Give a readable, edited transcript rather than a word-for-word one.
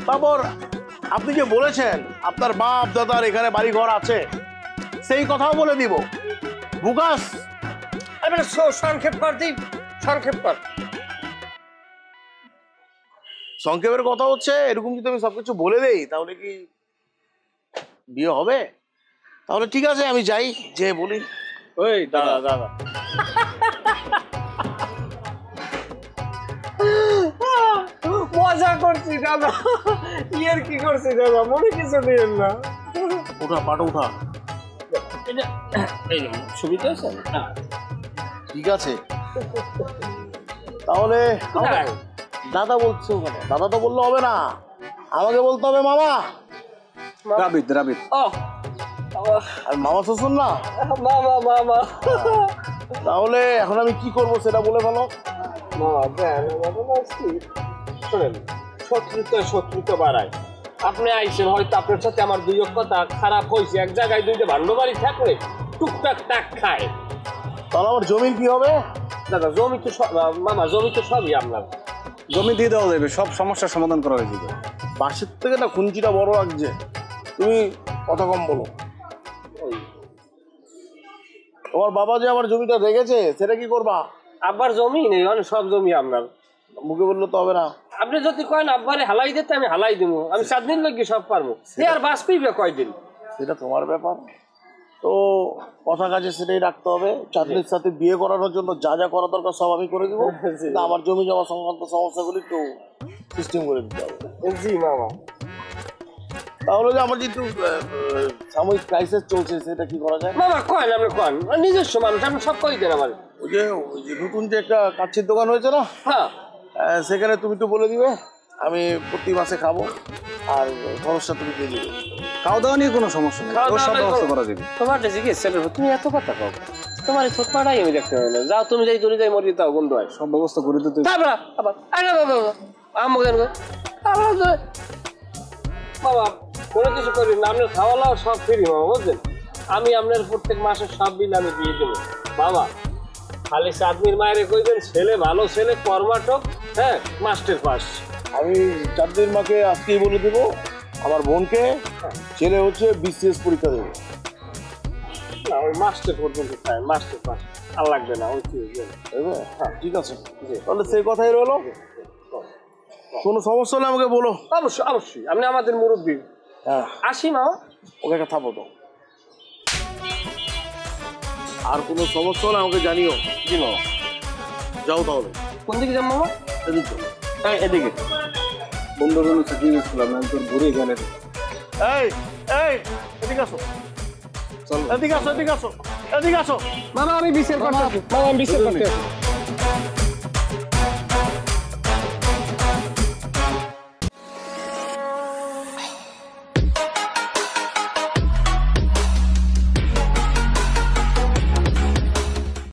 তারপর আপনি যে বলেছেন আপনার বাপ দাদার এখানে বাড়ি ঘর আছে, সেই কথাও বলে দিব। বুকাস সংক্ষেপ কর দিই, সংক্ষেপ কর। সংক্ষেপের কথা হচ্ছে এরকম যদি আমি সবকিছু বলে দেই তাহলে কি বিয়ে হবে? তাহলে ঠিক আছে আমি যাই, যে বলি। ওই দাদা দাদা মজা করছি দাদা, ইয়ের কি করছি দাদা, মনে কিছু নিয়েন না। উঠা পাটা উঠা। সুবিধা আছে? ঠিক আছে তাহলে দাদা বলছো কেন? দাদা তো বললে হবে না, আমাকে বলতে হবে মামা। রাবিদ রাবিদ। ও আর মামা শ্বশুর না? মামা মামা। তাহলে এখন আমি কি করব সেটা বলে ফেলো। মামা দেন, শোনেন, শত্রুতা বাড়ায়। আপনি আইসেন, হয়তো আপনার সাথে আমার দুই কথা খারাপ হয়েছে, এক জায়গায় দুইটা ভান্ডবাড়ি থাকলে টুকটাক টাক খায়। তাহলে আমার জমির কি হবে? দাদা জমি তো মামা জমি তো সবই আপনার। জমি দিয়ে দেওয়া যাবে, সব সমস্যার সমাধান করা হয়ে যাবে। বাঁশের থেকে না খুঞ্চিটা বড় লাগছে, তুমি কথা কম বলো। তোমার বাবা যে আমার জমিটা রেখেছে সেটা কি করবা? আব্বার জমি নেই, মানে সব জমি আপনার। মুখে বললে তো হবে না। আপনি যদি কয়েন আব্বারে হালাই দিতে আমি হালাই দিব, আমি 7 দিন লাগি সব পারবো। আর বাঁচবেই বা কয়দিন? সেটা তোমার ব্যাপার, তো কথা কাজে সেটাই রাখতে হবে। চাঁদনির সাথে বিয়ে করানোর জন্য যা যা করা দরকার সব আমি করে দেবো, কিন্তু আমার জমি জমা সংক্রান্ত সমস্যাগুলি একটু সিস্টেম করে দিতে হবে। জি মামা। তাহলে যে আমার যেহেতু সাময়িক ক্রাইসিস চলছে সেটা কি করা যায়? মামা কয়েন আপনি কয়েন, নিজস্ব মানুষ, আপনি সব কই দেন আমার। ওই যে নতুন যে একটা কাচ্ছির দোকান হয়েছে না, হ্যাঁ সেখানে তুমি একটু বলে দিবে, আমি প্রতি মাসে খাবো আর খরচটা তুমি দিয়ে দিবে। খাওয়া দাওয়া নিয়ে কোনো সমস্যা নেই, সব ব্যবস্থা করা যাবে। তোমার জিজ্ঞেস ছেলের, তুমি এত কথা কও, তোমার এই ছোট পাড়াই আমি দেখতে পাই না। যাও তুমি যাই দূরে যাই মরি তাও গন্ধ হয়। সব ব্যবস্থা করে দিতে। তারপর আবার আমো কেন বাবা কোনো কিছু করি না, আপনার খাওয়ালাও সব ফ্রি মামা, বুঝলেন? আমি আপনার প্রত্যেক মাসের সব বিল আমি দিয়ে দেবো বাবা। খালি চাঁদনির মায়ের কইবেন ছেলে ভালো ছেলে, কর্মাটক, হ্যাঁ মাস্টার পাস। আমি চাঁদনির মাকে আজকেই বলে দেবো আমার বোনকে ছেলে হচ্ছে বিসিএস পরীক্ষা দেবে। না ওই মাস্টার পর্যন্ত খায়, মাস্টার পাস আর লাগবে না। ওই কি হ্যাঁ ঠিক আছে, তাহলে সেই কথাই রইলো। কোনো সমস্যা হলে আমাকে বলো। অবশ্যই অবশ্যই, আপনি আমাদের মুরব্বী। হ্যাঁ আসি মা, ওকে একটা থাপো তো। আর কোনো সমস্যা হলে আমাকে জানিও। জি মামা। যাও তাহলে। কোন দিকে যাবো মামা? এদিকে। হ্যাঁ এদিকে। বন্ধুর জন্য সার্টিফিকেট করলাম না, তোর ঘুরে গেলে। এই এই এদিকে আসো, চল এদিকে আসো, এদিকে আসো, এদিকে আসো। মামা আমি বিচার করতেছি, মামা আমি বিচার করতেছি।